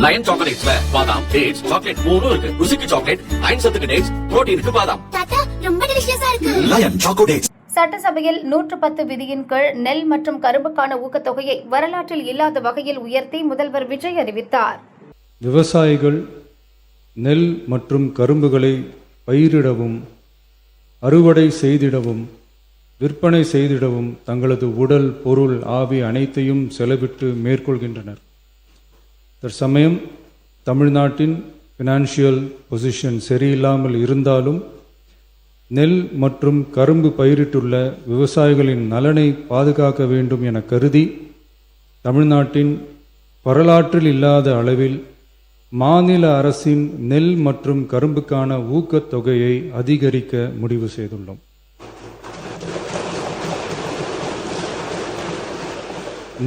Line சாக்லேட்ஸ்ல பாதாம், dates, chocolate மூணும் இருக்கு. ருசிக்கு சாக்லேட், அயன் சத்துக்கு டேட்ஸ், புரோட்டீனுக்கு பாதாம். தாத்தா ரொம்ப டெலிஷியஸா இருக்கு. Lion choco dates. சட்டசபையில் 110 விதியின் கீழ் நெல் மற்றும் கரும்புக்கான ஊக்கத்தொகையை வரலாற்றில் இல்லாத வகையில் உயர்த்தி முதல்வர் விஜய் அறிவித்தார். விவசாயிகள் நெல் மற்றும் கரும்புகளை பயிரிடவும், அறுவடை செய்திடவும், விற்பனை செய்திடவும் தங்களது உடல், பொருள், ஆவி அனைத்தையும் செலவிட்டு மேற்கொள்கின்றனர். தற்சமயம் தமிழ்நாட்டின் ஃபினான்ஷியல் பொசிஷன் சரியில்லாமல் இருந்தாலும் நெல் மற்றும் கரும்பு பயிரிட்டுள்ள விவசாயிகளின் நலனை பாதுகாக்க வேண்டும் என கருதி தமிழ்நாட்டின் வரலாற்றில் இல்லாத அளவில் மாநில அரசின் நெல் மற்றும் கரும்புக்கான ஊக்கத்தொகையை அதிகரிக்க முடிவு செய்துள்ளோம்.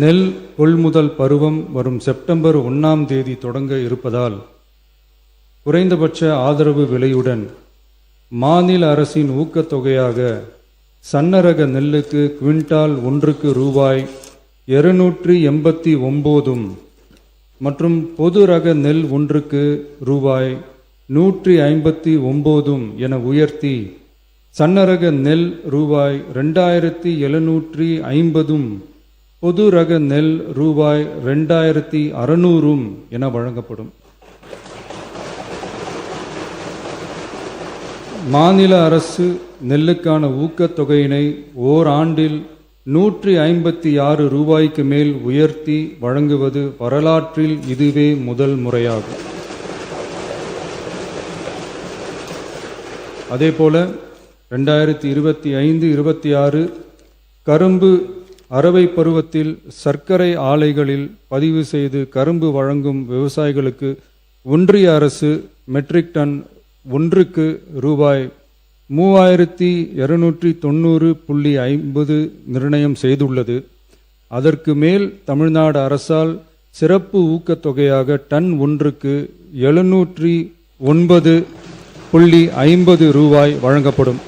நெல் கொள்முதல் பருவம் வரும் செப்டம்பர் 1ஆம் தேதி தொடங்க இருப்பதால் குறைந்தபட்ச ஆதரவு விலையுடன் மாநில அரசின் ஊக்கத்தொகையாக சன்னரக நெல்லுக்கு குவிண்டால் ஒன்றுக்கு ரூபாய் 289 மற்றும் பொது ரக நெல் ஒன்றுக்கு ரூபாய் 159 என உயர்த்தி சன்னரக நெல் ரூபாய் 2750 பொது ரக நெல் ரூபாய் 2600 என வழங்கப்படும். மாநில அரசு நெல்லுக்கான ஊக்கத்தொகையினை ஓராண்டில் 156 ரூபாய்க்கு மேல் உயர்த்தி வழங்குவது வரலாற்றில் இதுவே முதல் முறையாகும். அதேபோல 2025-26 கரும்பு அரவை பருவத்தில் சர்க்கரை ஆலைகளில் பதிவு செய்து கரும்பு வழங்கும் விவசாயிகளுக்கு ஒன்றிய அரசு மெட்ரிக் டன் ஒன்றுக்கு ரூபாய் 3290.50 நிர்ணயம் செய்துள்ளது. அதற்கு மேல் தமிழ்நாடு அரசால் சிறப்பு ஊக்கத்தொகையாக டன் ஒன்றுக்கு 709.50 ரூபாய் வழங்கப்படும்.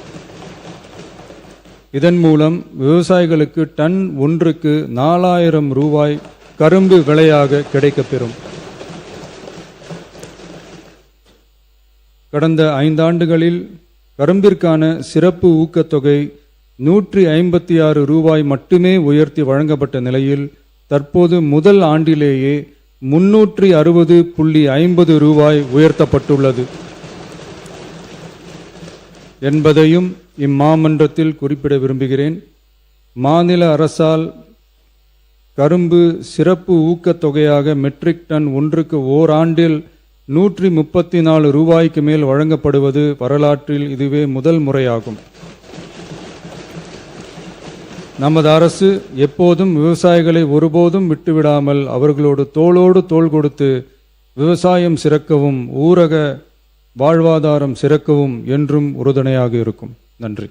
இதன் மூலம் விவசாயிகளுக்கு டன் ஒன்றுக்கு 4000 ரூபாய் கரும்பு விலையாக கிடைக்கப்பெறும். கடந்த 5 ஆண்டுகளில் கரும்பிற்கான சிறப்பு ஊக்கத்தொகை 156 ரூபாய் மட்டுமே உயர்த்தி வழங்கப்பட்ட நிலையில் தற்போது முதல் ஆண்டிலேயே 360.50 ரூபாய் உயர்த்தப்பட்டுள்ளது என்பதையும் இம்மாமன்றத்தில் குறிப்பிட விரும்புகிறேன். மாநில அரசால் கரும்பு சிறப்பு ஊக்கத்தொகையாக மெட்ரிக் டன் ஒன்றுக்கு ஓராண்டில் 134 ரூபாய்க்கு மேல் வழங்கப்படுவது வரலாற்றில் இதுவே முதல் முறையாகும். நமது அரசு எப்போதும் விவசாயிகளை ஒருபோதும் விட்டுவிடாமல் அவர்களோடு தோளோடு தோள் கொடுத்து விவசாயம் சிறக்கவும் ஊரக வாழ்வாதாரம் சிறக்கவும் என்றும் உறுதுணையாக இருக்கும். நன்றி.